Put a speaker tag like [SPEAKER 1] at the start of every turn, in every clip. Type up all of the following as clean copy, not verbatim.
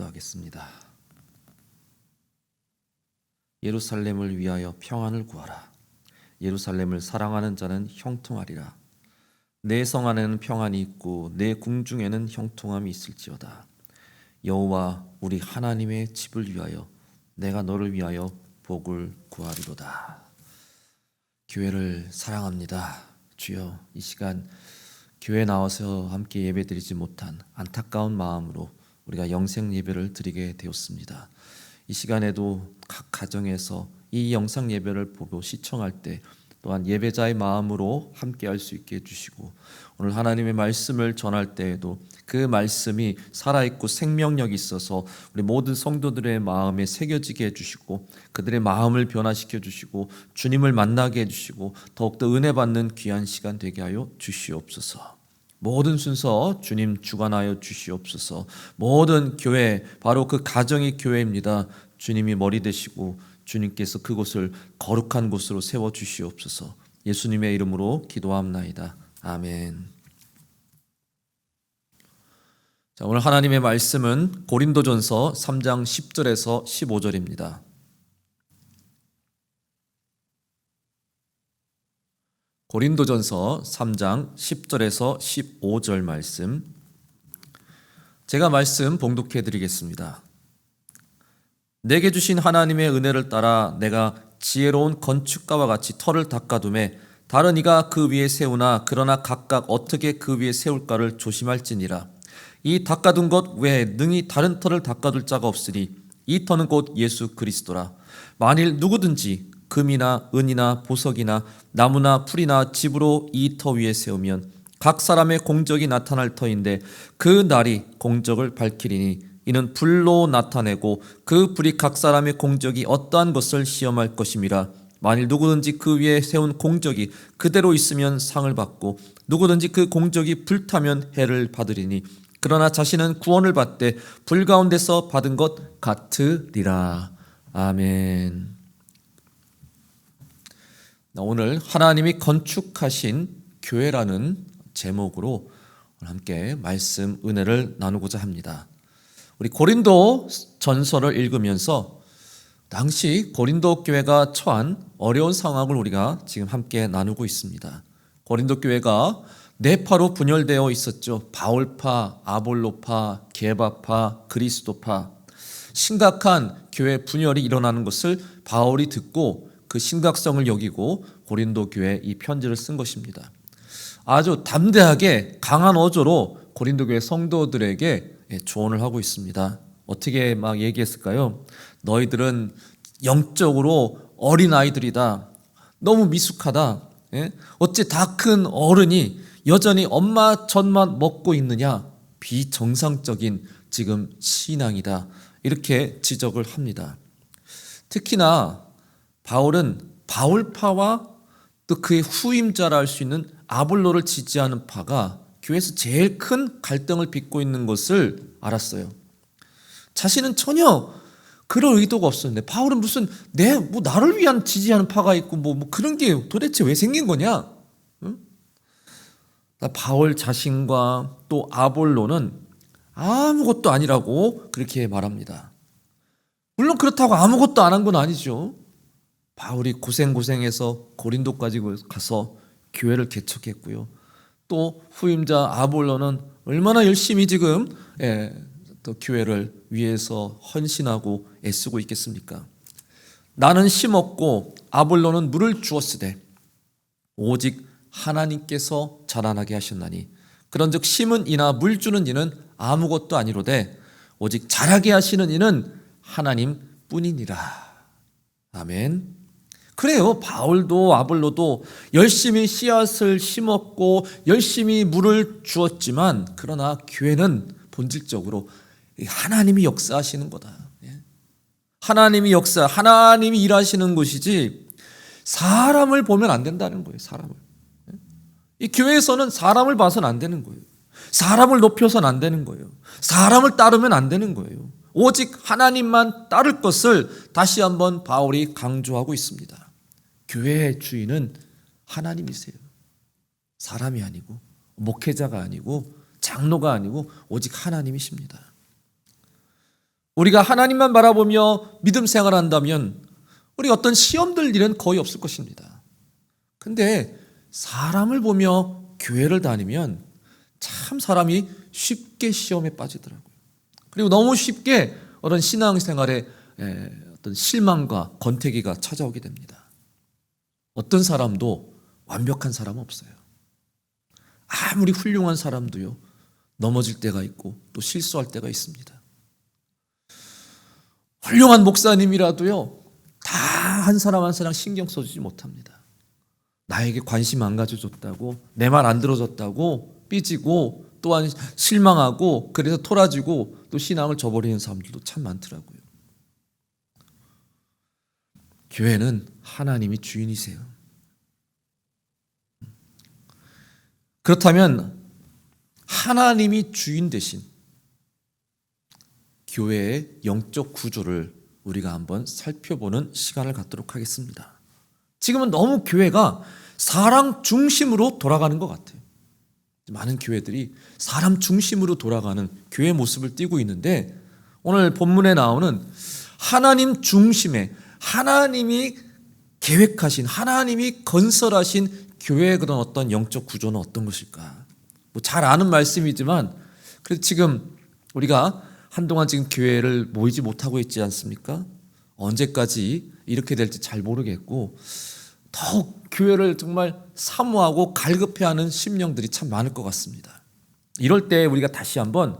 [SPEAKER 1] 기도하겠습니다. 예루살렘을 위하여 평안을 구하라. 예루살렘을 사랑하는 자는 형통하리라. 내 성 안에는 평안이 있고 내 궁중에는 형통함이 있을지어다. 여호와 우리 하나님의 집을 위하여 내가 너를 위하여 복을 구하리로다. 교회를 사랑합니다. 주여, 이 시간 교회 나와서 함께 예배드리지 못한 안타까운 마음으로 우리가 영생 예배를 드리게 되었습니다. 이 시간에도 각 가정에서 이 영상 예배를 보고 시청할 때 또한 예배자의 마음으로 함께 할 수 있게 해주시고, 오늘 하나님의 말씀을 전할 때에도 그 말씀이 살아있고 생명력이 있어서 우리 모든 성도들의 마음에 새겨지게 해주시고, 그들의 마음을 변화시켜 주시고 주님을 만나게 해주시고 더욱더 은혜 받는 귀한 시간 되게 하여 주시옵소서. 모든 순서 주님 주관하여 주시옵소서. 모든 교회, 바로 그 가정이 교회입니다. 주님이 머리 되시고 주님께서 그곳을 거룩한 곳으로 세워 주시옵소서. 예수님의 이름으로 기도합나이다. 아멘. 자, 오늘 하나님의 말씀은 고린도전서 3장 10절에서 15절입니다. 고린도전서 3장 10절에서 15절 말씀, 제가 말씀 봉독해 드리겠습니다. 내게 주신 하나님의 은혜를 따라 내가 지혜로운 건축가와 같이 터를 닦아두매 다른 이가 그 위에 세우나 그러나 각각 어떻게 그 위에 세울까를 조심할지니라. 이 닦아둔 것 외에 능히 다른 터를 닦아둘 자가 없으니 이 터는 곧 예수 그리스도라. 만일 누구든지 금이나 은이나 보석이나 나무나 풀이나 집으로 이 터 위에 세우면 각 사람의 공적이 나타날 터인데 그 날이 공적을 밝히리니 이는 불로 나타내고 그 불이 각 사람의 공적이 어떠한 것을 시험할 것임이라. 만일 누구든지 그 위에 세운 공적이 그대로 있으면 상을 받고 누구든지 그 공적이 불타면 해를 받으리니 그러나 자신은 구원을 받되 불 가운데서 받은 것 같으리라. 아멘. 오늘 하나님이 건축하신 교회라는 제목으로 함께 말씀 은혜를 나누고자 합니다. 우리 고린도 전서를 읽으면서 당시 고린도 교회가 처한 어려운 상황을 우리가 지금 함께 나누고 있습니다. 고린도 교회가 네 파로 분열되어 있었죠. 바울파, 아볼로파, 게바파, 그리스도파. 심각한 교회 분열이 일어나는 것을 바울이 듣고 그 심각성을 여기고 고린도 교회에 이 편지를 쓴 것입니다. 아주 담대하게 강한 어조로 고린도 교회 성도들에게 조언을 하고 있습니다. 어떻게 막 얘기했을까요? 너희들은 영적으로 어린아이들이다. 너무 미숙하다. 어째 다 큰 어른이 여전히 엄마 젖만 먹고 있느냐? 비정상적인 지금 신앙이다. 이렇게 지적을 합니다. 특히나 바울은 바울파와 또 그의 후임자라 할 수 있는 아볼로를 지지하는 파가 교회에서 제일 큰 갈등을 빚고 있는 것을 알았어요. 자신은 전혀 그럴 의도가 없었는데 바울은 무슨 나를 위한 지지하는 파가 있고 뭐 그런 게 도대체 왜 생긴 거냐? 응? 바울 자신과 또 아볼로는 아무것도 아니라고 그렇게 말합니다. 물론 그렇다고 아무것도 안 한 건 아니죠. 바울이 고생해서 고린도까지 가서 교회를 개척했고요. 또 후임자 아볼로는 얼마나 열심히 지금 또 교회를 위해서 헌신하고 애쓰고 있겠습니까? 나는 심었고 아볼로는 물을 주었으되 오직 하나님께서 자라나게 하셨나니 그런즉 심은 이나 물 주는 이는 아무것도 아니로되 오직 자라게 하시는 이는 하나님 뿐이니라. 아멘. 그래요. 바울도 아볼로도 열심히 씨앗을 심었고 열심히 물을 주었지만 그러나 교회는 본질적으로 하나님이 역사하시는 거다. 하나님이 하나님이 일하시는 것이지 사람을 보면 안 된다는 거예요. 사람을. 이 교회에서는 사람을 봐서는 안 되는 거예요. 사람을 높여서는 안 되는 거예요. 사람을 따르면 안 되는 거예요. 오직 하나님만 따를 것을 다시 한번 바울이 강조하고 있습니다. 교회의 주인은 하나님이세요. 사람이 아니고 목회자가 아니고 장로가 아니고 오직 하나님이십니다. 우리가 하나님만 바라보며 믿음 생활한다면 우리 어떤 시험들 일은 거의 없을 것입니다. 근데 사람을 보며 교회를 다니면 참 사람이 쉽게 시험에 빠지더라고요. 그리고 너무 쉽게 어떤 신앙생활에 어떤 실망과 권태기가 찾아오게 됩니다. 어떤 사람도 완벽한 사람은 없어요. 아무리 훌륭한 사람도요, 넘어질 때가 있고 또 실수할 때가 있습니다. 훌륭한 목사님이라도요, 다 한 사람 한 사람 신경 써주지 못합니다. 나에게 관심 안 가져줬다고, 내 말 안 들어줬다고 삐지고 또한 실망하고 그래서 토라지고 또 신앙을 저버리는 사람들도 참 많더라고요. 교회는 하나님이 주인이세요. 그렇다면 하나님이 주인 대신 교회의 영적 구조를 우리가 한번 살펴보는 시간을 갖도록 하겠습니다. 지금은 너무 교회가 사람 중심으로 돌아가는 것 같아요. 많은 교회들이 사람 중심으로 돌아가는 교회 모습을 띠고 있는데, 오늘 본문에 나오는 하나님 중심의, 하나님이 계획하신, 하나님이 건설하신 교회의 그런 어떤 영적 구조는 어떤 것일까? 잘 아는 말씀이지만 그래도 지금 우리가 한동안 지금 교회를 모이지 못하고 있지 않습니까? 언제까지 이렇게 될지 잘 모르겠고 더욱 교회를 정말 사모하고 갈급해하는 심령들이 참 많을 것 같습니다. 이럴 때 우리가 다시 한번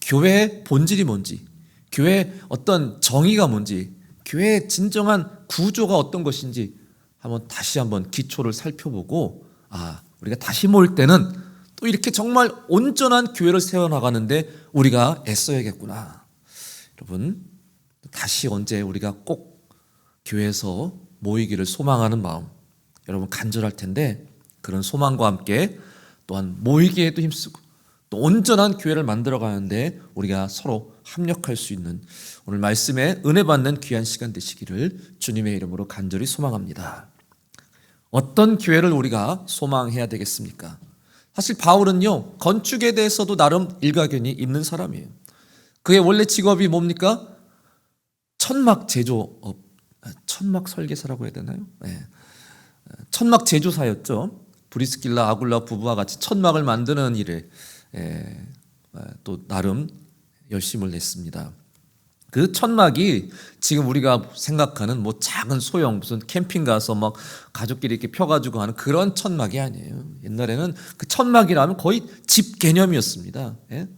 [SPEAKER 1] 교회의 본질이 뭔지, 교회의 어떤 정의가 뭔지, 교회의 진정한 구조가 어떤 것인지 다시 한번 기초를 살펴보고, 우리가 다시 모일 때는 또 이렇게 정말 온전한 교회를 세워나가는데 우리가 애써야겠구나. 여러분, 다시 언제 우리가 꼭 교회에서 모이기를 소망하는 마음, 여러분 간절할 텐데, 그런 소망과 함께 또한 모이기에도 힘쓰고 또 온전한 교회를 만들어가는데 우리가 서로 합력할 수 있는 오늘 말씀에 은혜 받는 귀한 시간 되시기를 주님의 이름으로 간절히 소망합니다. 어떤 교회를 우리가 소망해야 되겠습니까? 사실 바울은요, 건축에 대해서도 나름 일가견이 있는 사람이에요. 그의 원래 직업이 뭡니까? 천막 제조업, 천막 설계사라고 해야 되나요? 네. 천막 제조사였죠. 브리스길라 아굴라 부부와 같이 천막을 만드는 일에 또 나름 열심을 냈습니다. 그 천막이 지금 우리가 생각하는 작은 소형 무슨 캠핑 가서 막 가족끼리 이렇게 펴가지고 하는 그런 천막이 아니에요. 옛날에는 그 천막이라면 거의 집 개념이었습니다.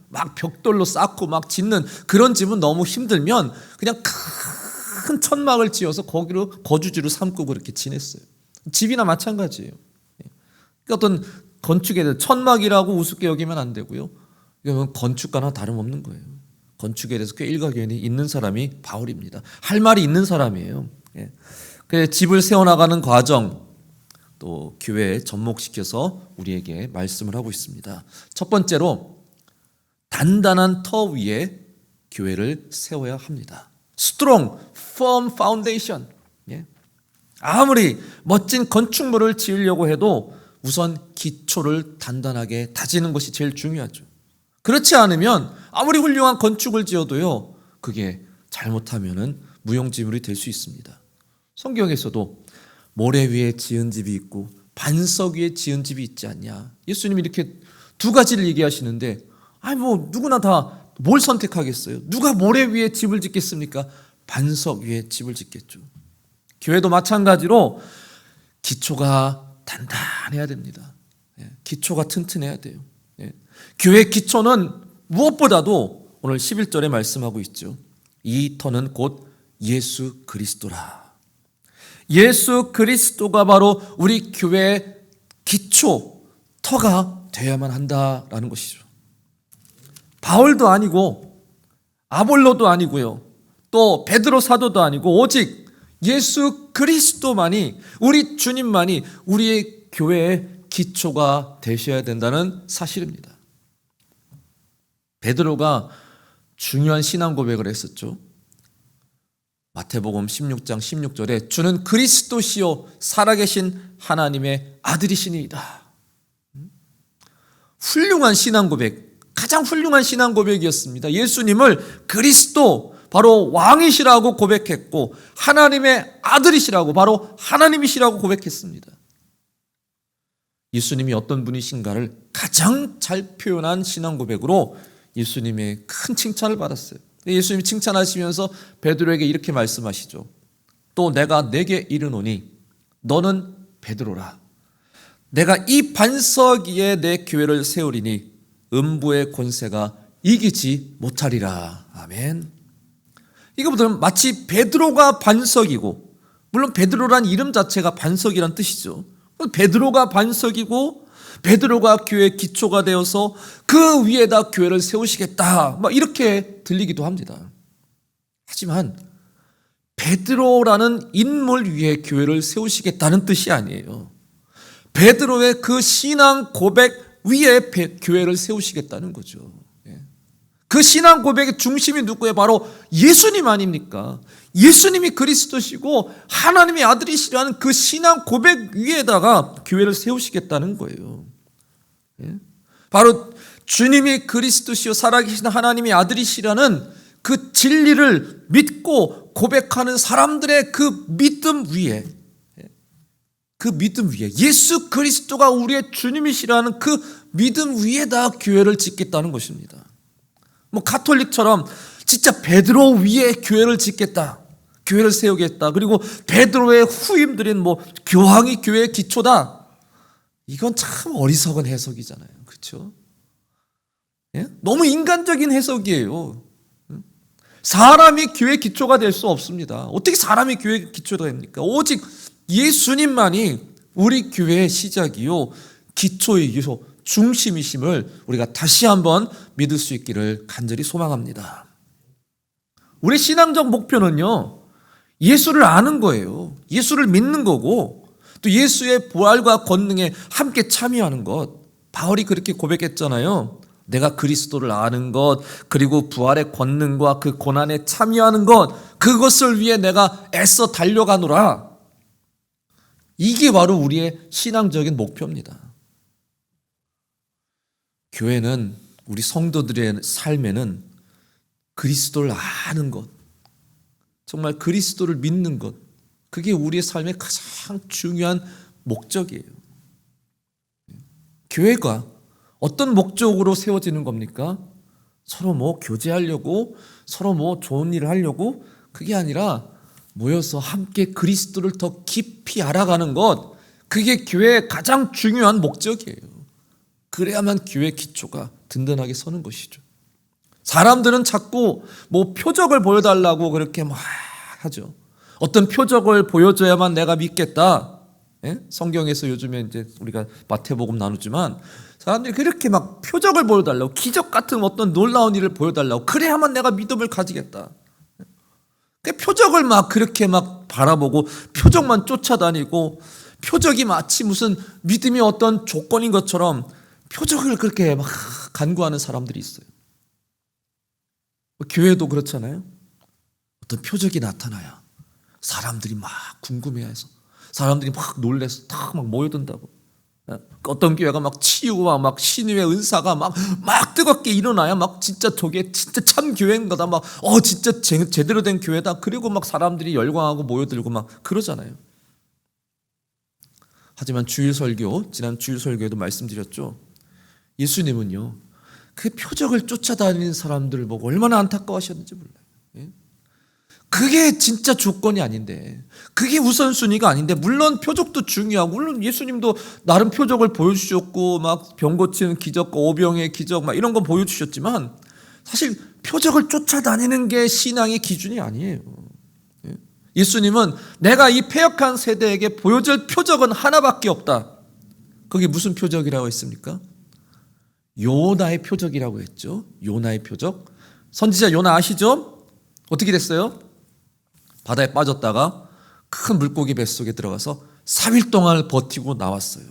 [SPEAKER 1] 막 벽돌로 쌓고 막 짓는 그런 집은 너무 힘들면 그냥 큰 천막을 지어서 거기로 거주지로 삼고 그렇게 지냈어요. 집이나 마찬가지예요. 그러니까 어떤 건축에 대해서 천막이라고 우습게 여기면 안 되고요. 이건 건축과는 다름없는 거예요. 건축에 대해서 꽤 일가견이 있는 사람이 바울입니다. 할 말이 있는 사람이에요. 그 집을 세워나가는 과정, 또 교회에 접목시켜서 우리에게 말씀을 하고 있습니다. 첫 번째로 단단한 터 위에 교회를 세워야 합니다. Strong, firm foundation. 아무리 멋진 건축물을 지으려고 해도 우선 기초를 단단하게 다지는 것이 제일 중요하죠. 그렇지 않으면 아무리 훌륭한 건축을 지어도요, 그게 잘못하면은 무용지물이 될 수 있습니다. 성경에서도 모래 위에 지은 집이 있고 반석 위에 지은 집이 있지 않냐. 예수님이 이렇게 두 가지를 얘기하시는데, 누구나 다 뭘 선택하겠어요? 누가 모래 위에 집을 짓겠습니까? 반석 위에 집을 짓겠죠. 교회도 마찬가지로 기초가 단단해야 됩니다. 기초가 튼튼해야 돼요. 교회 기초는 무엇보다도 오늘 11절에 말씀하고 있죠. 이 터는 곧 예수 그리스도라. 예수 그리스도가 바로 우리 교회의 기초, 터가 되어야만 한다라는 것이죠. 바울도 아니고 아볼로도 아니고요, 또 베드로 사도도 아니고 오직 예수 그리스도만이, 우리 주님만이 우리의 교회의 기초가 되셔야 된다는 사실입니다. 베드로가 중요한 신앙 고백을 했었죠. 마태복음 16장 16절에 주는 그리스도시요 살아계신 하나님의 아들이시니이다. 훌륭한 신앙 고백, 가장 훌륭한 신앙 고백이었습니다. 예수님을 그리스도, 바로 왕이시라고 고백했고 하나님의 아들이시라고 바로 하나님이시라고 고백했습니다. 예수님이 어떤 분이신가를 가장 잘 표현한 신앙 고백으로 예수님의 큰 칭찬을 받았어요. 예수님이 칭찬하시면서 베드로에게 이렇게 말씀하시죠. 또 내가 네게 이르노니 너는 베드로라. 내가 이 반석 위에 내 교회를 세우리니 음부의 권세가 이기지 못하리라. 아멘. 이거보다는 마치 베드로가 반석이고, 물론 베드로란 이름 자체가 반석이란 뜻이죠. 베드로가 반석이고 베드로가 교회의 기초가 되어서 그 위에다 교회를 세우시겠다, 막 이렇게 들리기도 합니다. 하지만 베드로라는 인물 위에 교회를 세우시겠다는 뜻이 아니에요. 베드로의 그 신앙 고백 위에 교회를 세우시겠다는 거죠. 그 신앙 고백의 중심이 누구예요? 바로 예수님 아닙니까? 예수님이 그리스도시고 하나님의 아들이시라는 그 신앙 고백 위에다가 교회를 세우시겠다는 거예요. 바로 주님이 그리스도시요 살아계신 하나님의 아들이시라는 그 진리를 믿고 고백하는 사람들의 그 믿음 위에, 예수 그리스도가 우리의 주님이시라는 그 믿음 위에다 교회를 짓겠다는 것입니다. 뭐 가톨릭처럼 진짜 베드로 위에 교회를 짓겠다, 교회를 세우겠다, 그리고 베드로의 후임들인 뭐 교황이 교회의 기초다, 이건 참 어리석은 해석이잖아요. 그렇죠? 너무 인간적인 해석이에요. 사람이 교회의 기초가 될 수 없습니다. 어떻게 사람이 교회의 기초가 됩니까? 오직 예수님만이 우리 교회의 시작이요 기초이요 중심이심을 우리가 다시 한번 믿을 수 있기를 간절히 소망합니다. 우리 신앙적 목표는요, 예수를 아는 거예요. 예수를 믿는 거고, 또 예수의 부활과 권능에 함께 참여하는 것. 바울이 그렇게 고백했잖아요. 내가 그리스도를 아는 것, 그리고 부활의 권능과 그 고난에 참여하는 것, 그것을 위해 내가 애써 달려가노라. 이게 바로 우리의 신앙적인 목표입니다. 교회는, 우리 성도들의 삶에는 그리스도를 아는 것, 정말 그리스도를 믿는 것, 그게 우리의 삶의 가장 중요한 목적이에요. 교회가 어떤 목적으로 세워지는 겁니까? 서로 뭐 교제하려고, 서로 뭐 좋은 일을 하려고, 그게 아니라 모여서 함께 그리스도를 더 깊이 알아가는 것, 그게 교회의 가장 중요한 목적이에요. 그래야만 교회 기초가 든든하게 서는 것이죠. 사람들은 자꾸 뭐 표적을 보여달라고 그렇게 막 하죠. 어떤 표적을 보여줘야만 내가 믿겠다. 성경에서 요즘에 이제 우리가 마태복음 나누지만 사람들이 그렇게 막 표적을 보여달라고, 기적 같은 어떤 놀라운 일을 보여달라고, 그래야만 내가 믿음을 가지겠다. 표적을 막 그렇게 막 바라보고 표적만 쫓아다니고, 표적이 마치 무슨 믿음의 어떤 조건인 것처럼 표적을 그렇게 막 간구하는 사람들이 있어요. 교회도 그렇잖아요. 어떤 표적이 나타나야 사람들이 막 궁금해해서, 사람들이 막 놀래서 다 막 모여든다고. 어떤 교회가 막 치유와 막 신유의 은사가 막 뜨겁게 일어나야 막 진짜 저게 진짜 참 교회인 거다, 막 진짜 제대로 된 교회다, 그리고 막 사람들이 열광하고 모여들고 막 그러잖아요. 하지만 지난 주일 설교에도 말씀드렸죠. 예수님은요, 그 표적을 쫓아다니는 사람들을 보고 얼마나 안타까워하셨는지 몰라요. 그게 진짜 조건이 아닌데, 그게 우선순위가 아닌데, 물론 표적도 중요하고, 물론 예수님도 나름 표적을 보여주셨고, 막 병 고치는 기적, 오병의 기적, 막 이런 거 보여주셨지만, 사실 표적을 쫓아다니는 게 신앙의 기준이 아니에요. 예수님은 내가 이 패역한 세대에게 보여줄 표적은 하나밖에 없다. 그게 무슨 표적이라고 했습니까? 요나의 표적이라고 했죠. 요나의 표적. 선지자 요나 아시죠? 어떻게 됐어요? 바다에 빠졌다가 큰 물고기 뱃속에 들어가서 3일 동안 버티고 나왔어요.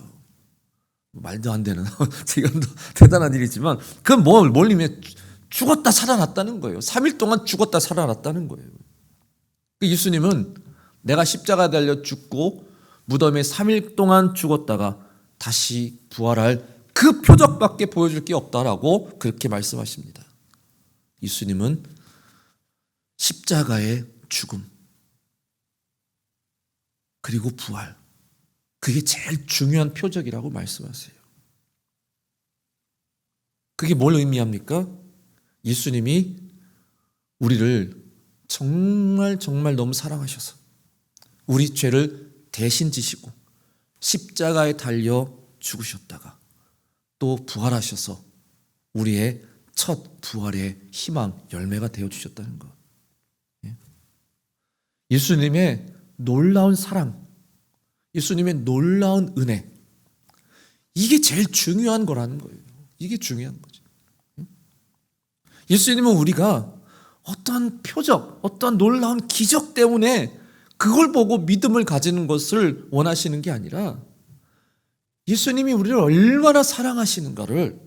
[SPEAKER 1] 말도 안 되는 지금도 대단한 일이지만, 그건 뭘 의미해? 죽었다 살아났다는 거예요. 3일 동안 죽었다 살아났다는 거예요. 예수님은 내가 십자가에 달려 죽고 무덤에 3일 동안 죽었다가 다시 부활할 그 표적밖에 보여줄 게 없다라고 그렇게 말씀하십니다. 예수님은 십자가의 죽음, 그리고 부활. 그게 제일 중요한 표적이라고 말씀하세요. 그게 뭘 의미합니까? 예수님이 우리를 정말 너무 사랑하셔서 우리 죄를 대신 지시고 십자가에 달려 죽으셨다가 또 부활하셔서 우리의 첫 부활의 희망, 열매가 되어주셨다는 것. 예수님의 놀라운 사랑, 예수님의 놀라운 은혜, 이게 제일 중요한 거라는 거예요. 이게 중요한 거죠. 예수님은 우리가 어떤 표적, 어떤 놀라운 기적 때문에 그걸 보고 믿음을 가지는 것을 원하시는 게 아니라 예수님이 우리를 얼마나 사랑하시는가를,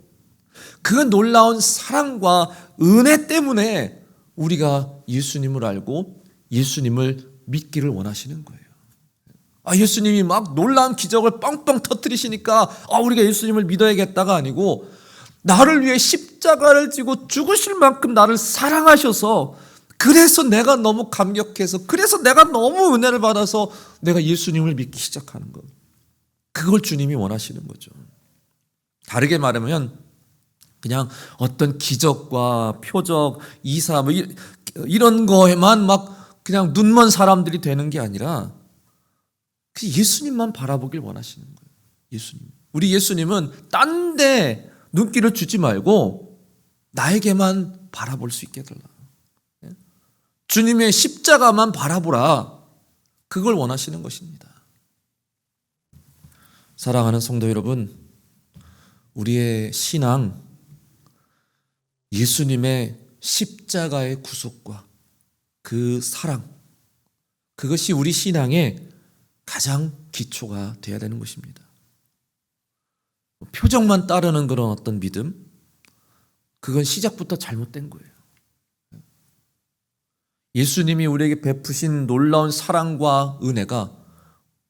[SPEAKER 1] 그 놀라운 사랑과 은혜 때문에 우리가 예수님을 알고 예수님을 믿기를 원하시는 거예요. 예수님이 막 놀라운 기적을 뻥뻥 터뜨리시니까 우리가 예수님을 믿어야겠다가 아니고, 나를 위해 십자가를 지고 죽으실 만큼 나를 사랑하셔서, 그래서 내가 너무 감격해서, 그래서 내가 너무 은혜를 받아서 내가 예수님을 믿기 시작하는 것. 그걸 주님이 원하시는 거죠. 다르게 말하면 그냥 어떤 기적과 표적, 이사 이런 거에만 막 그냥 눈먼 사람들이 되는 게 아니라 예수님만 바라보길 원하시는 거예요. 예수님. 우리 예수님은 딴 데 눈길을 주지 말고 나에게만 바라볼 수 있게 해달라. 주님의 십자가만 바라보라. 그걸 원하시는 것입니다. 사랑하는 성도 여러분, 우리의 신앙, 예수님의 십자가의 구속과 그 사랑, 그것이 우리 신앙의 가장 기초가 되어야 되는 것입니다. 표정만 따르는 그런 어떤 믿음, 그건 시작부터 잘못된 거예요. 예수님이 우리에게 베푸신 놀라운 사랑과 은혜가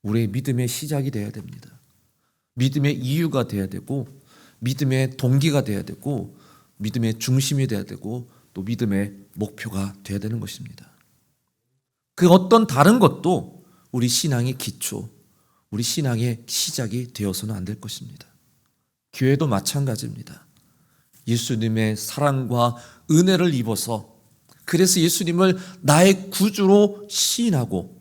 [SPEAKER 1] 우리의 믿음의 시작이 되어야 됩니다. 믿음의 이유가 되어야 되고, 믿음의 동기가 되어야 되고, 믿음의 중심이 되어야 되고, 또 믿음의 목표가 되어야 되는 것입니다. 그 어떤 다른 것도 우리 신앙의 기초, 우리 신앙의 시작이 되어서는 안 될 것입니다. 교회도 마찬가지입니다. 예수님의 사랑과 은혜를 입어서, 그래서 예수님을 나의 구주로 시인하고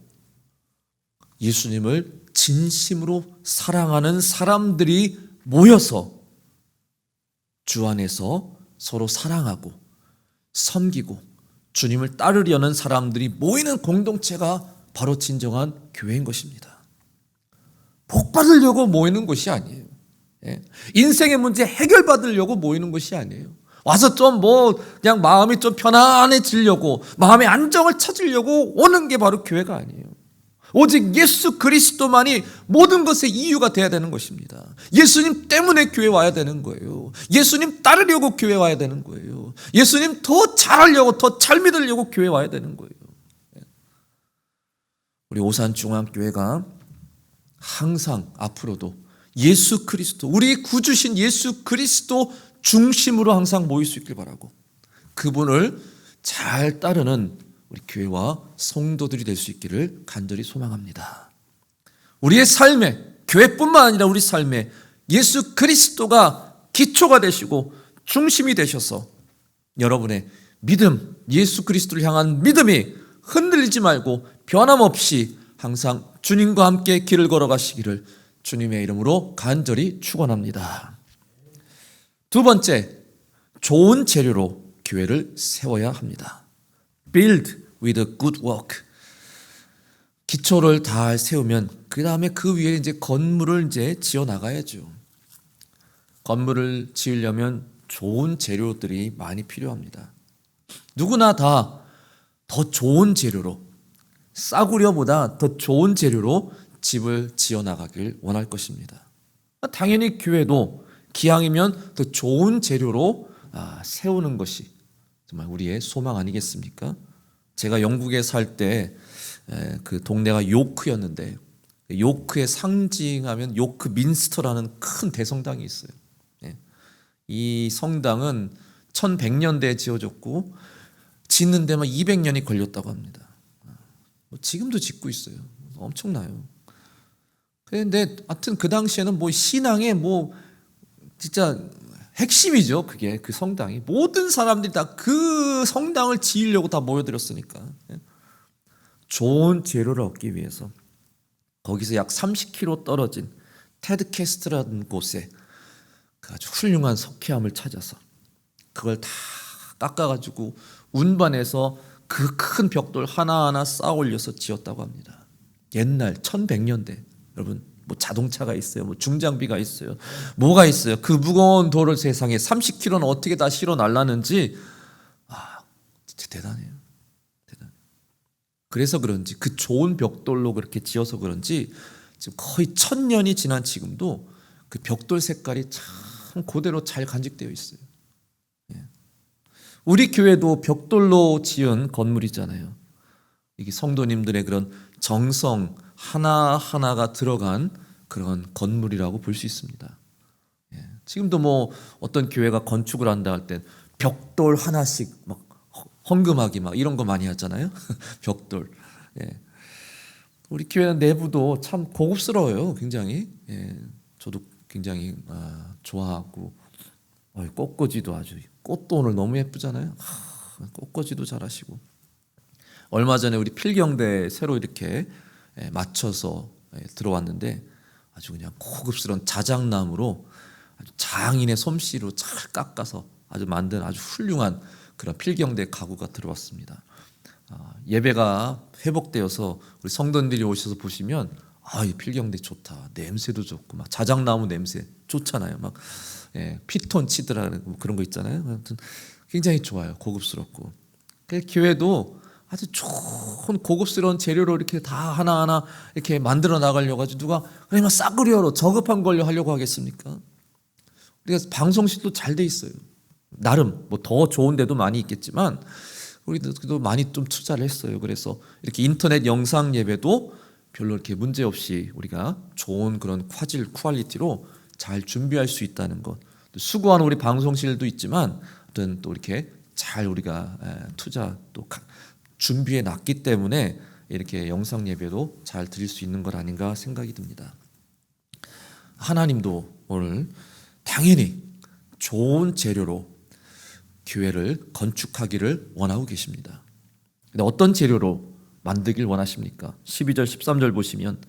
[SPEAKER 1] 예수님을 진심으로 사랑하는 사람들이 모여서 주 안에서 서로 사랑하고 섬기고 주님을 따르려는 사람들이 모이는 공동체가 바로 진정한 교회인 것입니다. 복 받으려고 모이는 것이 아니에요. 인생의 문제 해결받으려고 모이는 것이 아니에요. 와서 좀 그냥 마음이 좀 편안해지려고, 마음의 안정을 찾으려고 오는 게 바로 교회가 아니에요. 오직 예수 그리스도만이 모든 것의 이유가 돼야 되는 것입니다. 예수님 때문에 교회 와야 되는 거예요. 예수님 따르려고 교회 와야 되는 거예요. 예수님 더 잘하려고, 더 잘 믿으려고 교회 와야 되는 거예요. 우리 오산중앙교회가 항상 앞으로도 예수 그리스도, 우리 구주신 예수 그리스도 중심으로 항상 모일 수 있길 바라고, 그분을 잘 따르는 우리 교회와 성도들이 될 수 있기를 간절히 소망합니다. 우리의 삶에, 교회뿐만 아니라 우리 삶에 예수 그리스도가 기초가 되시고 중심이 되셔서 여러분의 믿음, 예수 그리스도를 향한 믿음이 흔들리지 말고 변함없이 항상 주님과 함께 길을 걸어가시기를 주님의 이름으로 간절히 축원합니다. 두 번째, 좋은 재료로 교회를 세워야 합니다. Build with a good work. 기초를 다 세우면 그 다음에 그 위에 이제 건물을 지어 나가야죠. 건물을 지으려면 좋은 재료들이 많이 필요합니다. 누구나 다 더 좋은 재료로, 싸구려보다 더 좋은 재료로 집을 지어 나가길 원할 것입니다. 당연히 교회도 기왕이면 더 좋은 재료로 세우는 것이 정말 우리의 소망 아니겠습니까? 제가 영국에 살 때 그 동네가 요크였는데, 요크의 상징하면 요크 민스터라는 큰 대성당이 있어요. 이 성당은 1100년대에 지어졌고 짓는 데만 200년이 걸렸다고 합니다. 지금도 짓고 있어요. 엄청나요. 그런데 하여튼 그 당시에는 뭐 신앙의 뭐 진짜 핵심이죠. 그게 그 성당이 모든 사람들이 다 그 성당을 지으려고 다 모여들었으니까 좋은 재료를 얻기 위해서 거기서 약 30km 떨어진 테드캐스트라는 곳에 그 아주 훌륭한 석회암을 찾아서 그걸 다 깎아가지고 운반해서 그 큰 벽돌 하나하나 쌓아 올려서 지었다고 합니다. 옛날 1100년대 여러분 뭐 자동차가 있어요. 뭐 중장비가 있어요. 뭐가 있어요. 그 무거운 돌을 세상에 30km는 어떻게 다 실어 날랐는지 진짜 대단해요. 대단해요. 그래서 그런지 그 좋은 벽돌로 그렇게 지어서 그런지 지금 거의 1000년이 지난 지금도 그 벽돌 색깔이 참 그대로 잘 간직되어 있어요. 우리 교회도 벽돌로 지은 건물이잖아요. 이게 성도님들의 그런 정성 하나하나가 들어간 그런 건물이라고 볼 수 있습니다. 지금도 뭐 어떤 교회가 건축을 한다 할 땐 벽돌 하나씩 막 헌금하기 막 이런 거 많이 하잖아요. 벽돌. 우리 교회 내부도 참 고급스러워요. 굉장히. 저도 굉장히 좋아하고 꽃꽂이도 아주 꽃도 오늘 너무 예쁘잖아요. 꽃꽂이도 잘하시고 얼마 전에 우리 필경대 새로 이렇게 맞춰서 들어왔는데 아주 그냥 고급스러운 자작나무로 아주 장인의 솜씨로 잘 깎아서 아주 만든 아주 훌륭한 그런 필경대 가구가 들어왔습니다. 예배가 회복되어서 우리 성도님들이 오셔서 보시면 이 필경대 좋다. 냄새도 좋고 막 자작나무 냄새 좋잖아요. 막 피톤 치드라는 뭐 그런 거 있잖아요. 아무튼 굉장히 좋아요. 고급스럽고. 교회도 아주 좋은 고급스러운 재료로 이렇게 다 하나하나 이렇게 만들어 나가려고 하지 누가 그냥 싸구려로 저급한 걸로 하려고 하겠습니까? 우리가 방송실도 잘 돼 있어요. 나름 뭐 더 좋은 데도 많이 있겠지만 우리도 많이 좀 투자를 했어요. 그래서 이렇게 인터넷 영상 예배도 별로 이렇게 문제 없이 우리가 좋은 그런 화질 퀄리티로 잘 준비할 수 있다는 것. 수고하는 우리 방송실도 있지만 또 이렇게 잘 우리가 투자 또 준비해 놨기 때문에 이렇게 영상 예배도 잘 드릴 수 있는 것 아닌가 생각이 듭니다. 하나님도 오늘 당연히 좋은 재료로 교회를 건축하기를 원하고 계십니다. 근데 어떤 재료로 만들길 원하십니까? 12절 13절 보시면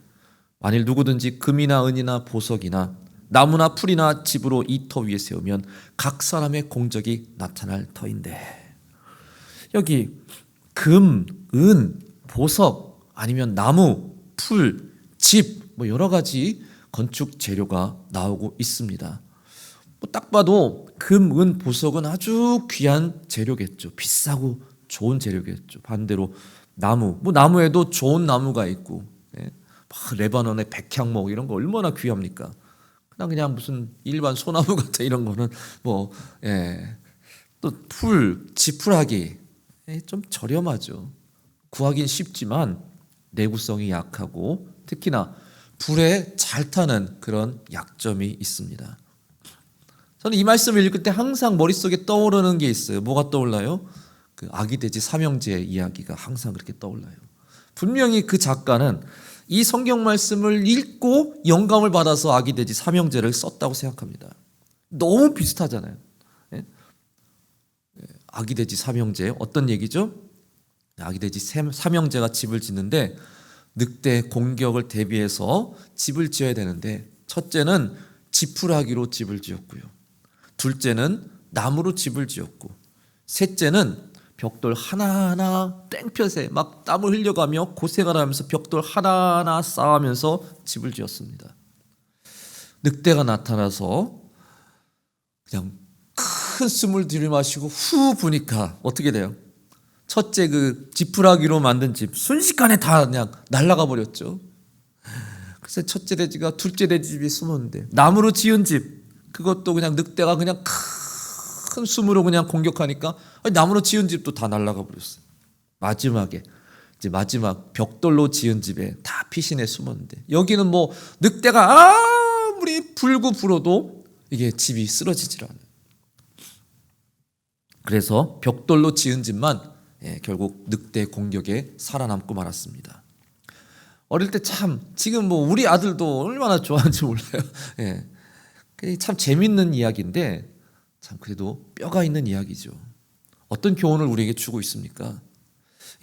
[SPEAKER 1] 만일 누구든지 금이나 은이나 보석이나 나무나 풀이나 집으로 이 터 위에 세우면 각 사람의 공적이 나타날 터인데 여기 금, 은, 보석 아니면 나무, 풀, 집 뭐 여러 가지 건축 재료가 나오고 있습니다. 뭐 딱 봐도 금, 은, 보석은 아주 귀한 재료겠죠. 비싸고 좋은 재료겠죠. 반대로 나무, 뭐 나무에도 좋은 나무가 있고 막 레바논의 백향목 이런 거 얼마나 귀합니까? 그냥 무슨 일반 소나무 같은 이런 거는 또 풀, 지푸라기 좀 저렴하죠. 구하긴 쉽지만 내구성이 약하고 특히나 불에 잘 타는 그런 약점이 있습니다. 저는 이 말씀을 읽을 때 항상 머릿속에 떠오르는 게 있어요. 뭐가 떠올라요? 그 아기 돼지 삼형제 이야기가 항상 그렇게 떠올라요. 분명히 그 작가는 이 성경 말씀을 읽고 영감을 받아서 아기 돼지 삼형제를 썼다고 생각합니다. 너무 비슷하잖아요. 아기 돼지 삼형제 어떤 얘기죠? 아기 돼지 삼형제가 집을 짓는데 늑대 공격을 대비해서 집을 지어야 되는데 첫째는 지푸라기로 집을 지었고요. 둘째는 나무로 집을 지었고 셋째는 벽돌 하나하나 땡볕에 막 땀을 흘려가며 고생을 하면서 벽돌 하나하나 쌓으면서 집을 지었습니다. 늑대가 나타나서 그냥 큰 숨을 들이마시고 후 부니까 어떻게 돼요? 첫째 그 지푸라기로 만든 집 순식간에 다 그냥 날아가 버렸죠. 그래서 첫째 돼지가 둘째 돼지 집에 숨었는데 나무로 지은 집 그것도 그냥 늑대가 그냥 큰 숨으로 그냥 공격하니까 나무로 지은 집도 다 날아가 버렸어요. 마지막에 이제 마지막 벽돌로 지은 집에 다 피신해 숨었는데 여기는 뭐 늑대가 아무리 불고 불어도 이게 집이 쓰러지질 않아요. 그래서 벽돌로 지은 집만 결국 늑대 공격에 살아남고 말았습니다. 어릴 때 참 지금 뭐 우리 아들도 얼마나 좋아하는지 몰라요. 참 재밌는 이야기인데 참 그래도 뼈가 있는 이야기죠. 어떤 교훈을 우리에게 주고 있습니까?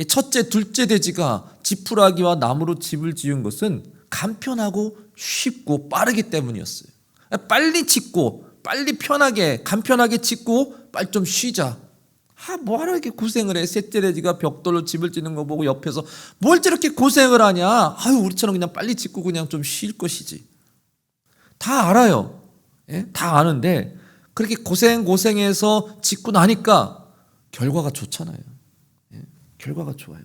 [SPEAKER 1] 첫째, 둘째 돼지가 지푸라기와 나무로 집을 지은 것은 간편하고 쉽고 빠르기 때문이었어요. 빨리 짓고 빨리 편하게 간편하게 짓고 빨리 좀 쉬자. 뭐하러 이렇게 고생을 해. 셋째 돼지가 벽돌로 집을 짓는 거 보고 옆에서 뭘 저렇게 고생을 하냐. 우리처럼 그냥 빨리 짓고 그냥 좀 쉴 것이지. 다 알아요. 다 아는데 그렇게 고생해서 짓고 나니까 결과가 좋잖아요. 결과가 좋아요.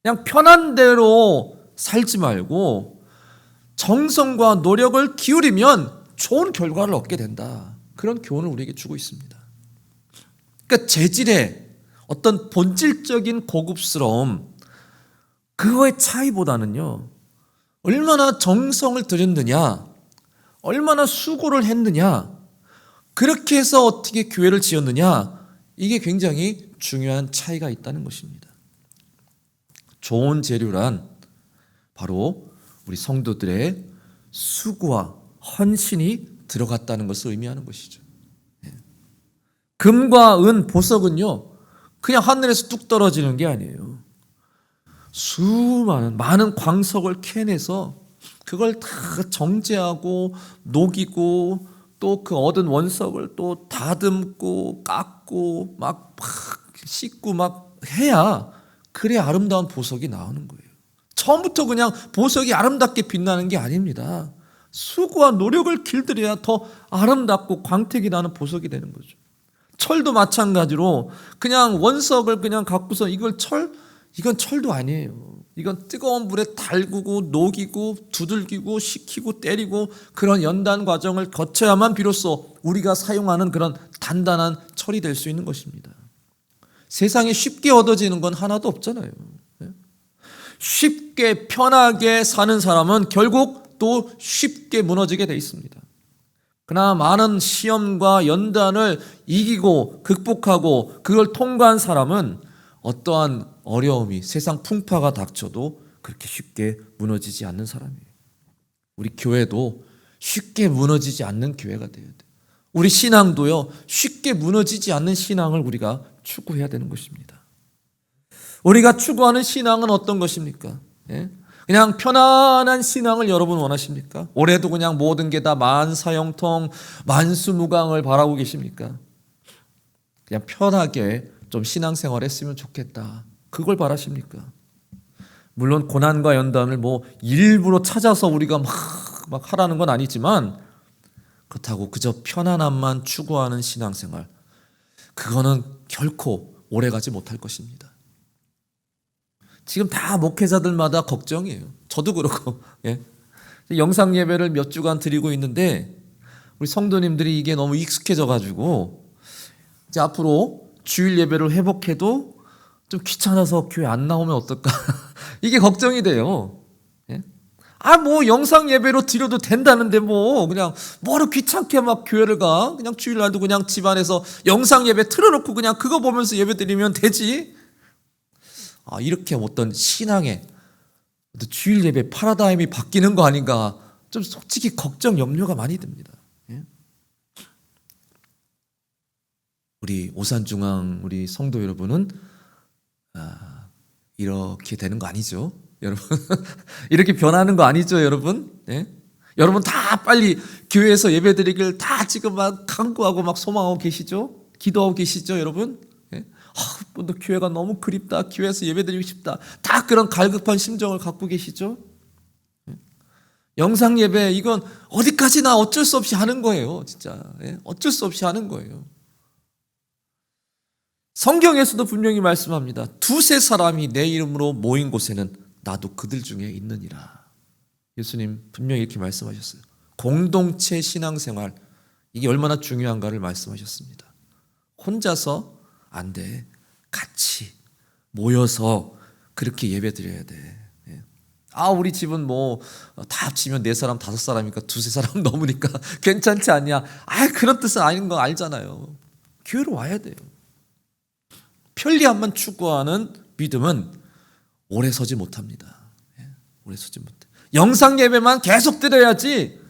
[SPEAKER 1] 그냥 편한 대로 살지 말고 정성과 노력을 기울이면 좋은 결과를 얻게 된다. 그런 교훈을 우리에게 주고 있습니다. 그러니까 재질의 어떤 본질적인 고급스러움, 그거의 차이보다는요, 얼마나 정성을 들였느냐, 얼마나 수고를 했느냐, 그렇게 해서 어떻게 교회를 지었느냐, 이게 굉장히 중요한 차이가 있다는 것입니다. 좋은 재료란 바로 우리 성도들의 수고와 헌신이 들어갔다는 것을 의미하는 것이죠. 금과 은, 보석은요, 그냥 하늘에서 뚝 떨어지는 게 아니에요. 많은 광석을 캐내서 그걸 다 정제하고 녹이고 또 그 얻은 원석을 또 다듬고 깎고 막 씻고 막 해야 그래야 아름다운 보석이 나오는 거예요. 처음부터 그냥 보석이 아름답게 빛나는 게 아닙니다. 수고와 노력을 길들여야 더 아름답고 광택이 나는 보석이 되는 거죠. 철도 마찬가지로 그냥 원석을 그냥 갖고서 이건 철도 아니에요. 이건 뜨거운 물에 달구고 녹이고 두들기고 식히고 때리고 그런 연단 과정을 거쳐야만 비로소 우리가 사용하는 그런 단단한 철이 될 수 있는 것입니다. 세상에 쉽게 얻어지는 건 하나도 없잖아요. 쉽게 편하게 사는 사람은 결국 또 쉽게 무너지게 돼 있습니다. 그러나 많은 시험과 연단을 이기고 극복하고 그걸 통과한 사람은 어떠한 어려움이 세상 풍파가 닥쳐도 그렇게 쉽게 무너지지 않는 사람이에요. 우리 교회도 쉽게 무너지지 않는 교회가 돼야 돼요. 우리 신앙도요, 쉽게 무너지지 않는 신앙을 우리가 추구해야 되는 것입니다. 우리가 추구하는 신앙은 어떤 것입니까? 그냥 편안한 신앙을 여러분 원하십니까? 올해도 그냥 모든 게 다 만사형통, 만수무강을 바라고 계십니까? 그냥 편하게 좀 신앙생활 했으면 좋겠다. 그걸 바라십니까? 물론 고난과 연단을 일부러 찾아서 우리가 막 하라는 건 아니지만 그렇다고 그저 편안함만 추구하는 신앙생활, 그거는 결코 오래가지 못할 것입니다. 지금 다 목회자들마다 걱정이에요. 저도 그렇고. 영상 예배를 몇 주간 드리고 있는데 우리 성도님들이 이게 너무 익숙해져가지고 이제 앞으로 주일 예배를 회복해도 좀 귀찮아서 교회 안 나오면 어떨까? 이게 걱정이 돼요. 영상 예배로 드려도 된다는데 그냥 뭐로 귀찮게 막 교회를 가? 그냥 주일날도 그냥 집안에서 영상 예배 틀어놓고 그냥 그거 보면서 예배 드리면 되지? 이렇게 어떤 신앙의 주일 예배 파라다임이 바뀌는 거 아닌가? 좀 솔직히 걱정, 염려가 많이 듭니다. 우리 오산중앙 우리 성도 여러분은 이렇게 되는 거 아니죠, 여러분? 이렇게 변하는 거 아니죠, 여러분? 여러분 다 빨리 교회에서 예배드리길 다 지금 막 간구하고 막 소망하고 계시죠? 기도하고 계시죠, 여러분? 너 교회가 너무 그립다. 교회에서 예배드리고 싶다. 다 그런 갈급한 심정을 갖고 계시죠? 영상 예배 이건 어디까지나 어쩔 수 없이 하는 거예요, 진짜. 어쩔 수 없이 하는 거예요. 성경에서도 분명히 말씀합니다. 두세 사람이 내 이름으로 모인 곳에는 나도 그들 중에 있느니라. 예수님 분명히 이렇게 말씀하셨어요. 공동체 신앙생활, 이게 얼마나 중요한가를 말씀하셨습니다. 혼자서 안 돼. 같이 모여서 그렇게 예배 드려야 돼. 우리 집은 다 합치면 4사람, 5사람이니까 두세 사람 넘으니까 괜찮지 않냐? 그런 뜻은 아닌 거 알잖아요. 교회로 와야 돼요. 편리함만 추구하는 믿음은 오래 서지 못합니다. 오래 서지 못해. 영상 예배만 계속 드려야지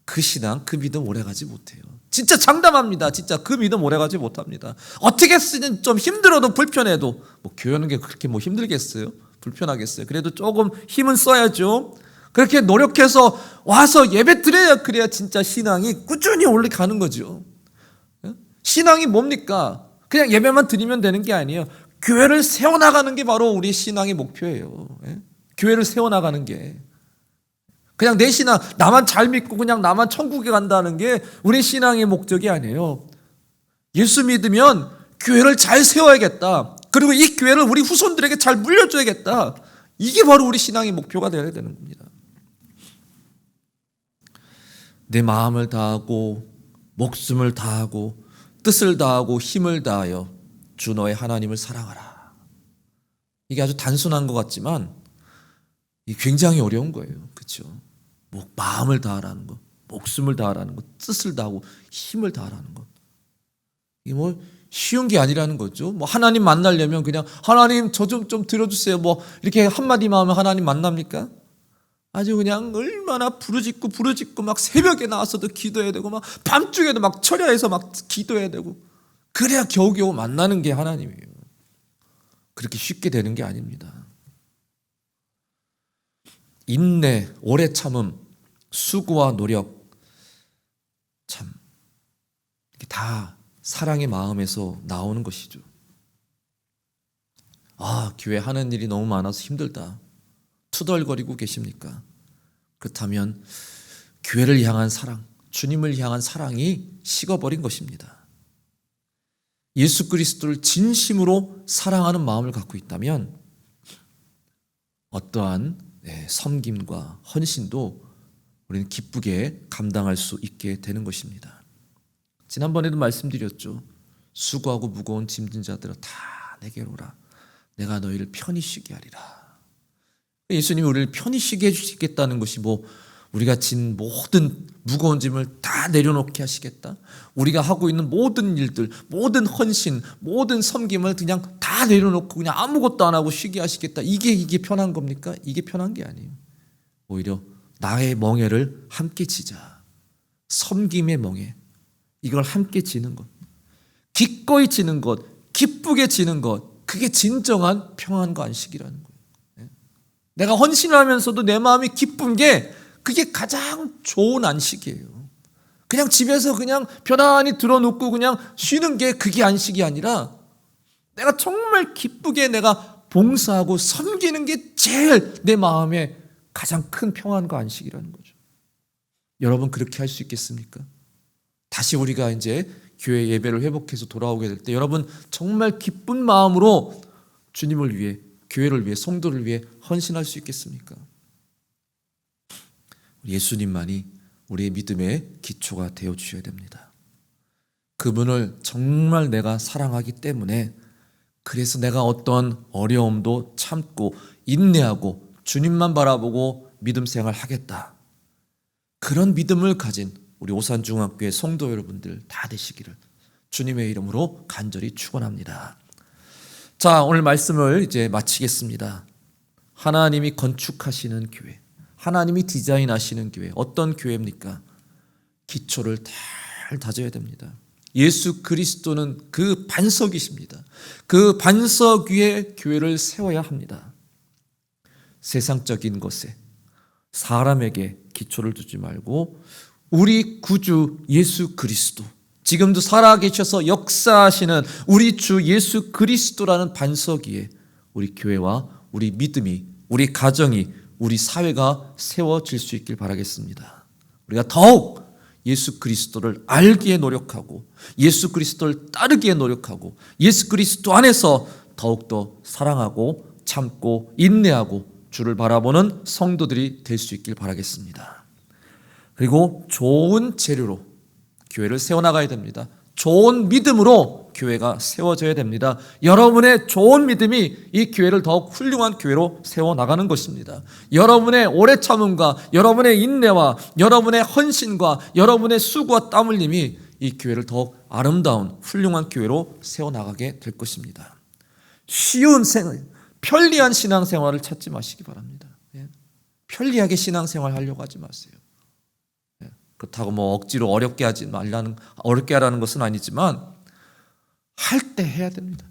[SPEAKER 1] 그 신앙, 그 믿음 오래 가지 못해요. 진짜 장담합니다. 진짜 그 믿음 오래 가지 못합니다. 어떻게 쓰는 좀 힘들어도 불편해도 교회하는 게 그렇게 힘들겠어요? 불편하겠어요? 그래도 조금 힘은 써야죠. 그렇게 노력해서 와서 예배 드려야 그래야 진짜 신앙이 꾸준히 올라가는 거죠. 신앙이 뭡니까? 그냥 예배만 드리면 되는 게 아니에요. 교회를 세워나가는 게 바로 우리 신앙의 목표예요. 교회를 세워나가는 게. 그냥 내 신앙, 나만 잘 믿고 그냥 나만 천국에 간다는 게 우리 신앙의 목적이 아니에요. 예수 믿으면 교회를 잘 세워야겠다. 그리고 이 교회를 우리 후손들에게 잘 물려줘야겠다. 이게 바로 우리 신앙의 목표가 되어야 되는 겁니다. 내 마음을 다하고 목숨을 다하고 뜻을 다하고 힘을 다하여 주 너의 하나님을 사랑하라. 이게 아주 단순한 것 같지만 굉장히 어려운 거예요. 그렇죠? 마음을 다하라는 것, 목숨을 다하라는 것, 뜻을 다하고 힘을 다하라는 것. 이게 쉬운 게 아니라는 거죠. 하나님 만나려면 그냥 하나님 저 좀 들어주세요. 이렇게 한마디만 하면 하나님 만납니까? 아주 그냥 얼마나 부르짖고 막 새벽에 나와서도 기도해야 되고 막 밤중에도 막 철야해서 막 기도해야 되고 그래야 겨우겨우 만나는 게 하나님이에요. 그렇게 쉽게 되는 게 아닙니다. 인내, 오래 참음, 수고와 노력, 참 이게 다 사랑의 마음에서 나오는 것이죠. 교회 하는 일이 너무 많아서 힘들다. 투덜거리고 계십니까? 그렇다면 교회를 향한 사랑, 주님을 향한 사랑이 식어버린 것입니다. 예수 그리스도를 진심으로 사랑하는 마음을 갖고 있다면 어떠한 섬김과 헌신도 우리는 기쁘게 감당할 수 있게 되는 것입니다. 지난번에도 말씀드렸죠. 수고하고 무거운 짐진 자들아 다 내게로 오라. 내가 너희를 편히 쉬게 하리라. 예수님이 우리를 편히 쉬게 해주시겠다는 것이 우리가 진 모든 무거운 짐을 다 내려놓게 하시겠다. 우리가 하고 있는 모든 일들, 모든 헌신, 모든 섬김을 그냥 다 내려놓고 그냥 아무것도 안 하고 쉬게 하시겠다. 이게 편한 겁니까? 이게 편한 게 아니에요. 오히려 나의 멍에를 함께 지자. 섬김의 멍에. 이걸 함께 지는 것. 기꺼이 지는 것. 기쁘게 지는 것. 그게 진정한 평안과 안식이라는 거예요. 내가 헌신을 하면서도 내 마음이 기쁜 게 그게 가장 좋은 안식이에요. 그냥 집에서 그냥 편안히 들어놓고 그냥 쉬는 게 그게 안식이 아니라 내가 정말 기쁘게 내가 봉사하고 섬기는 게 제일 내 마음에 가장 큰 평안과 안식이라는 거죠. 여러분 그렇게 할 수 있겠습니까? 다시 우리가 이제 교회 예배를 회복해서 돌아오게 될 때 여러분 정말 기쁜 마음으로 주님을 위해, 교회를 위해, 성도를 위해 헌신할 수 있겠습니까? 예수님만이 우리의 믿음의 기초가 되어 주셔야 됩니다. 그분을 정말 내가 사랑하기 때문에 그래서 내가 어떤 어려움도 참고 인내하고 주님만 바라보고 믿음 생활 하겠다. 그런 믿음을 가진 우리 오산중학교의 성도 여러분들 다 되시기를 주님의 이름으로 간절히 축원합니다. 자, 오늘 말씀을 이제 마치겠습니다. 하나님이 건축하시는 교회, 하나님이 디자인하시는 교회, 어떤 교회입니까? 기초를 잘 다져야 됩니다. 예수 그리스도는 그 반석이십니다. 그 반석 위에 교회를 세워야 합니다. 세상적인 것에, 사람에게 기초를 두지 말고 우리 구주 예수 그리스도, 지금도 살아계셔서 역사하시는 우리 주 예수 그리스도라는 반석 위에 우리 교회와 우리 믿음이, 우리 가정이, 우리 사회가 세워질 수 있길 바라겠습니다. 우리가 더욱 예수 그리스도를 알기에 노력하고 예수 그리스도를 따르기에 노력하고 예수 그리스도 안에서 더욱더 사랑하고 참고 인내하고 주를 바라보는 성도들이 될 수 있길 바라겠습니다. 그리고 좋은 재료로 교회를 세워나가야 됩니다. 좋은 믿음으로 교회가 세워져야 됩니다. 여러분의 좋은 믿음이 이 교회를 더욱 훌륭한 교회로 세워나가는 것입니다. 여러분의 오래 참음과 여러분의 인내와 여러분의 헌신과 여러분의 수고와 땀 흘림이 이 교회를 더욱 아름다운 훌륭한 교회로 세워나가게 될 것입니다. 쉬운 생활, 편리한 신앙생활을 찾지 마시기 바랍니다. 편리하게 신앙생활 하려고 하지 마세요. 그렇다고 뭐 억지로 어렵게 하라는 것은 아니지만 할 때 해야 됩니다.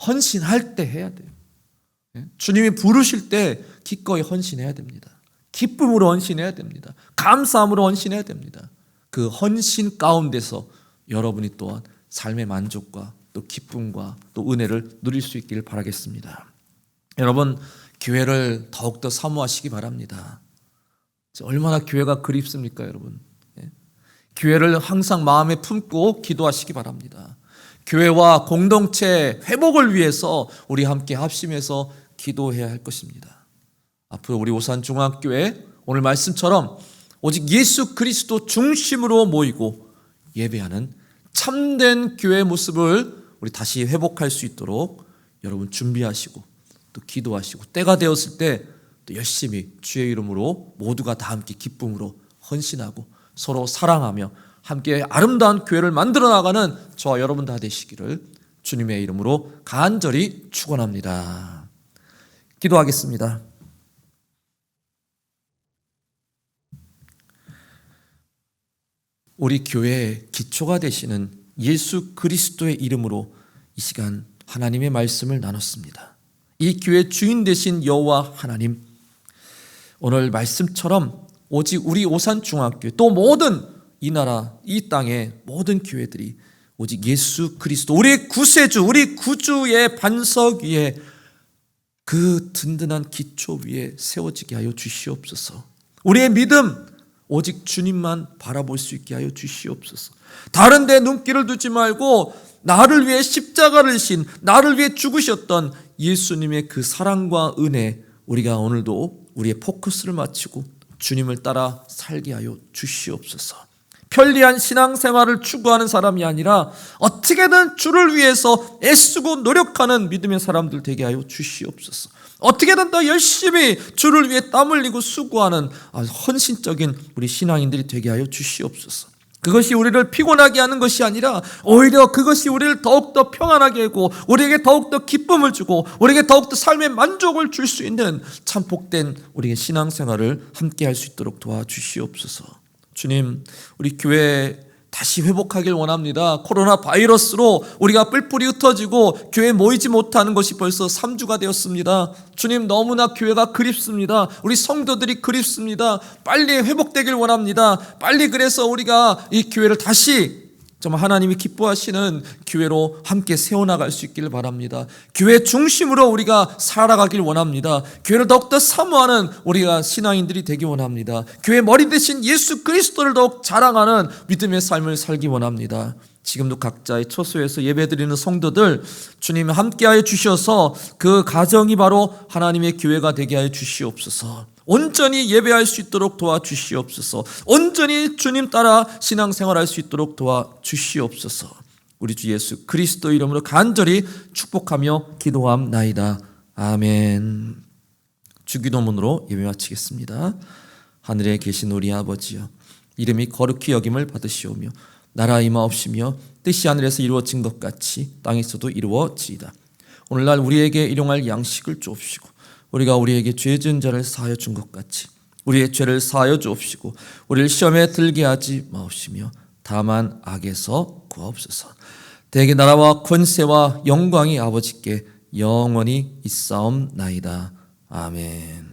[SPEAKER 1] 헌신할 때 해야 돼요. 주님이 부르실 때 기꺼이 헌신해야 됩니다. 기쁨으로 헌신해야 됩니다. 감사함으로 헌신해야 됩니다. 그 헌신 가운데서 여러분이 또한 삶의 만족과 또 기쁨과 또 은혜를 누릴 수 있기를 바라겠습니다. 여러분, 교회를 더욱더 사모하시기 바랍니다. 얼마나 교회가 그립습니까, 여러분? 교회를 항상 마음에 품고 기도하시기 바랍니다. 교회와 공동체 회복을 위해서 우리 함께 합심해서 기도해야 할 것입니다. 앞으로 우리 오산중앙교회 오늘 말씀처럼 오직 예수 그리스도 중심으로 모이고 예배하는 참된 교회의 모습을 우리 다시 회복할 수 있도록 여러분 준비하시고 또 기도하시고 때가 되었을 때 또 열심히 주의 이름으로 모두가 다 함께 기쁨으로 헌신하고 서로 사랑하며 함께 아름다운 교회를 만들어 나가는 저와 여러분 다 되시기를 주님의 이름으로 간절히 축원합니다. 기도하겠습니다. 우리 교회의 기초가 되시는 예수 그리스도의 이름으로 이 시간 하나님의 말씀을 나눴습니다. 이 교회 주인 되신 여호와 하나님, 오늘 말씀처럼 오직 우리 오산중앙교회 또 모든 이 나라 이 땅의 모든 교회들이 오직 예수 그리스도 우리 구세주 우리 구주의 반석 위에 그 든든한 기초 위에 세워지게 하여 주시옵소서. 우리의 믿음 오직 주님만 바라볼 수 있게 하여 주시옵소서. 다른 데 눈길을 두지 말고 나를 위해 십자가를 신 나를 위해 죽으셨던 예수님의 그 사랑과 은혜, 우리가 오늘도 우리의 포커스를 맞추고 주님을 따라 살게 하여 주시옵소서. 편리한 신앙생활을 추구하는 사람이 아니라 어떻게든 주를 위해서 애쓰고 노력하는 믿음의 사람들 되게 하여 주시옵소서. 어떻게든 더 열심히 주를 위해 땀 흘리고 수고하는 헌신적인 우리 신앙인들이 되게 하여 주시옵소서. 그것이 우리를 피곤하게 하는 것이 아니라 오히려 그것이 우리를 더욱더 평안하게 하고 우리에게 더욱더 기쁨을 주고 우리에게 더욱더 삶의 만족을 줄 수 있는 참 복된 우리의 신앙생활을 함께 할 수 있도록 도와주시옵소서. 주님, 우리 교회 다시 회복하길 원합니다. 코로나 바이러스로 우리가 뿔뿔이 흩어지고 교회에 모이지 못하는 것이 벌써 3주가 되었습니다. 주님, 너무나 교회가 그립습니다. 우리 성도들이 그립습니다. 빨리 회복되길 원합니다. 빨리 그래서 우리가 이 교회를 다시 정말 하나님이 기뻐하시는 교회로 함께 세워나갈 수 있기를 바랍니다. 교회 중심으로 우리가 살아가길 원합니다. 교회를 더욱더 사모하는 우리가 신앙인들이 되기 원합니다. 교회 머리 대신 예수 그리스도를 더욱 자랑하는 믿음의 삶을 살기 원합니다. 지금도 각자의 처소에서 예배드리는 성도들 주님 함께하여 주셔서 그 가정이 바로 하나님의 교회가 되게 하여 주시옵소서. 온전히 예배할 수 있도록 도와주시옵소서. 온전히 주님 따라 신앙생활할 수 있도록 도와주시옵소서. 우리 주 예수 그리스도 이름으로 간절히 축복하며 기도함나이다. 아멘. 주기도문으로 예배 마치겠습니다. 하늘에 계신 우리 아버지여, 이름이 거룩히 여김을 받으시오며 나라 임하옵시며 뜻이 하늘에서 이루어진 것 같이 땅에서도 이루어지이다. 오늘날 우리에게 일용할 양식을 주옵시고 우리가 우리에게 죄 지은 자를 사하여 준 것 같이 우리의 죄를 사하여 주옵시고 우리를 시험에 들게 하지 마옵시며 다만 악에서 구하옵소서. 대개 나라와 권세와 영광이 아버지께 영원히 있사옵나이다. 아멘.